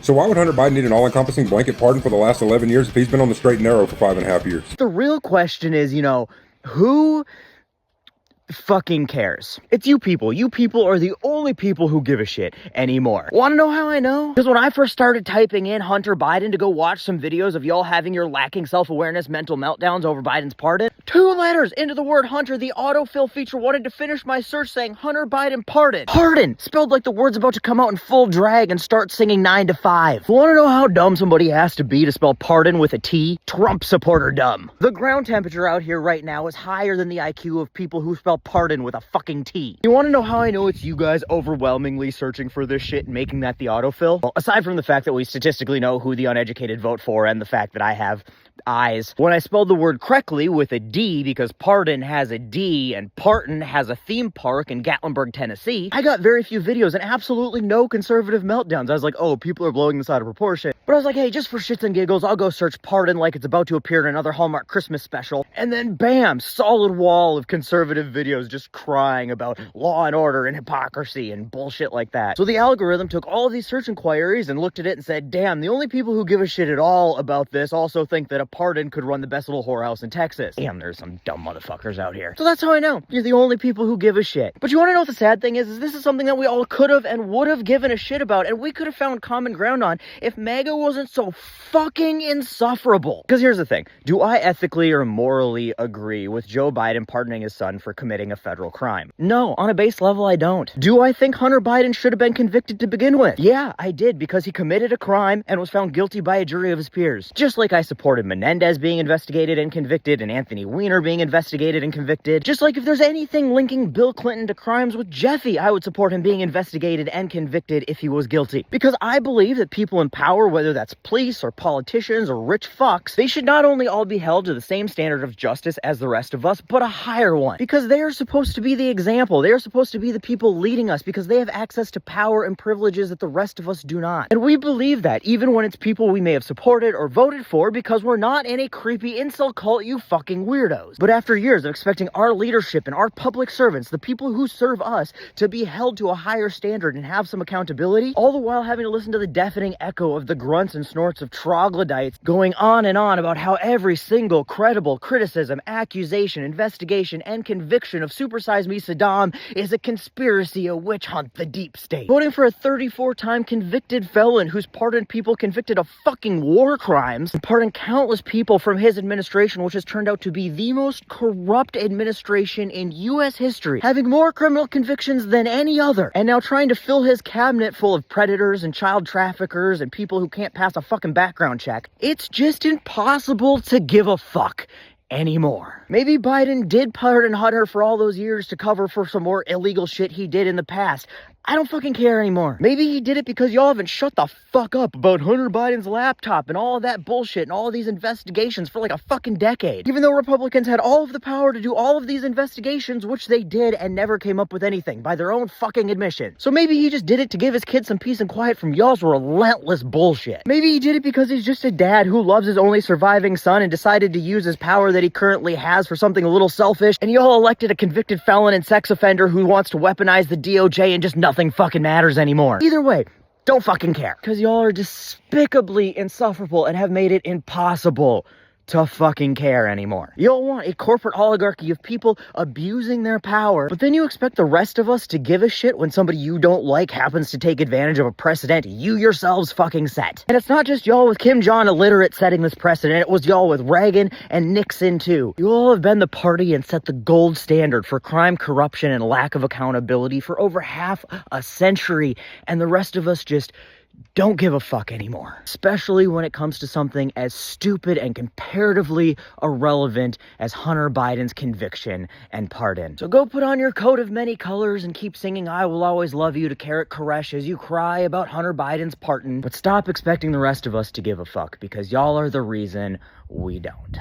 So why would Hunter Biden need an all-encompassing blanket pardon for the last 11 years if he's been on the straight and narrow for 5.5 years? The real question is, who fucking cares? It's you people. You people are the only people who give a shit anymore. Want to know how I know? Because when I first started typing in Hunter Biden to go watch some videos of y'all having your lacking self-awareness mental meltdowns over Biden's pardon, 2 letters into the word Hunter, the autofill feature wanted to finish my search saying Hunter Biden pardon. Pardon! Spelled like the word's about to come out in full drag and start singing 9 to 5. Want to know how dumb somebody has to be to spell pardon with a T? Trump supporter dumb. The ground temperature out here right now is higher than the IQ of people who spell pardon with a fucking T. You want to know how I know it's you guys overwhelmingly searching for this shit and making that the autofill? Well, aside from the fact that we statistically know who the uneducated vote for and the fact that I have eyes. When I spelled the word correctly with a D, because Parton has a D and Parton has a theme park in Gatlinburg, Tennessee, I got very few videos and absolutely no conservative meltdowns. I was like, oh, people are blowing this out of proportion. But I was like, hey, just for shits and giggles, I'll go search Parton like it's about to appear in another Hallmark Christmas special. And then bam, solid wall of conservative videos just crying about law and order and hypocrisy and bullshit like that. So the algorithm took all of these search inquiries and looked at it and said, damn, the only people who give a shit at all about this also think that a Parton could run the best little whorehouse in Texas. Damn, there's some dumb motherfuckers out here. So that's how I know. You're the only people who give a shit. But you want to know what the sad thing is this is something that we all could have and would have given a shit about, and we could have found common ground on if MAGA wasn't so fucking insufferable. Because here's the thing. Do I ethically or morally agree with Joe Biden pardoning his son for committing a federal crime? No, on a base level, I don't. Do I think Hunter Biden should have been convicted to begin with? Yeah, I did, because he committed a crime and was found guilty by a jury of his peers. Just like I supported Menendez being investigated and convicted and Anthony Weiner being investigated and convicted. Just like if there's anything linking Bill Clinton to crimes with Jeffy, I would support him being investigated and convicted if he was guilty. Because I believe that people in power, whether that's police or politicians or rich fucks, they should not only all be held to the same standard of justice as the rest of us, but a higher one. Because they are supposed to be the example. They are supposed to be the people leading us because they have access to power and privileges that the rest of us do not. And we believe that even when it's people we may have supported or voted for because we're not in a creepy incel cult, you fucking weirdos. But after years of expecting our leadership and our public servants, the people who serve us, to be held to a higher standard and have some accountability, all the while having to listen to the deafening echo of the grunts and snorts of troglodytes going on and on about how every single credible criticism, accusation, investigation, and conviction of Supersize Me Saddam is a conspiracy, a witch hunt, the deep state. Voting for a 34-time convicted felon who's pardoned people convicted of fucking war crimes and pardoned countless people from his administration, which has turned out to be the most corrupt administration in U.S. history, having more criminal convictions than any other, and now trying to fill his cabinet full of predators and child traffickers and people who can't pass a fucking background check. It's just impossible to give a fuck anymore. Maybe Biden did pardon Hunter for all those years to cover for some more illegal shit he did in the past. I don't fucking care anymore. Maybe he did it because y'all haven't shut the fuck up about Hunter Biden's laptop and all of that bullshit and all of these investigations for like a fucking decade. Even though Republicans had all of the power to do all of these investigations, which they did and never came up with anything by their own fucking admission. So maybe he just did it to give his kids some peace and quiet from y'all's relentless bullshit. Maybe he did it because he's just a dad who loves his only surviving son and decided to use his power that he currently has for something a little selfish, and y'all elected a convicted felon and sex offender who wants to weaponize the DOJ and just nothing fucking matters anymore. Either way, don't fucking care. Because y'all are despicably insufferable and have made it impossible to fucking care anymore. You don't want a corporate oligarchy of people abusing their power, but then you expect the rest of us to give a shit when somebody you don't like happens to take advantage of a precedent you yourselves fucking set. And it's not just y'all with Kim Jong illiterate setting this precedent, it was y'all with Reagan and Nixon too. You all have been the party and set the gold standard for crime, corruption, and lack of accountability for over half a century, and the rest of us just don't give a fuck anymore. Especially when it comes to something as stupid and comparatively irrelevant as Hunter Biden's conviction and pardon. So go put on your coat of many colors and keep singing I Will Always Love You to Carrot Koresh as you cry about Hunter Biden's pardon. But stop expecting the rest of us to give a fuck, because y'all are the reason we don't.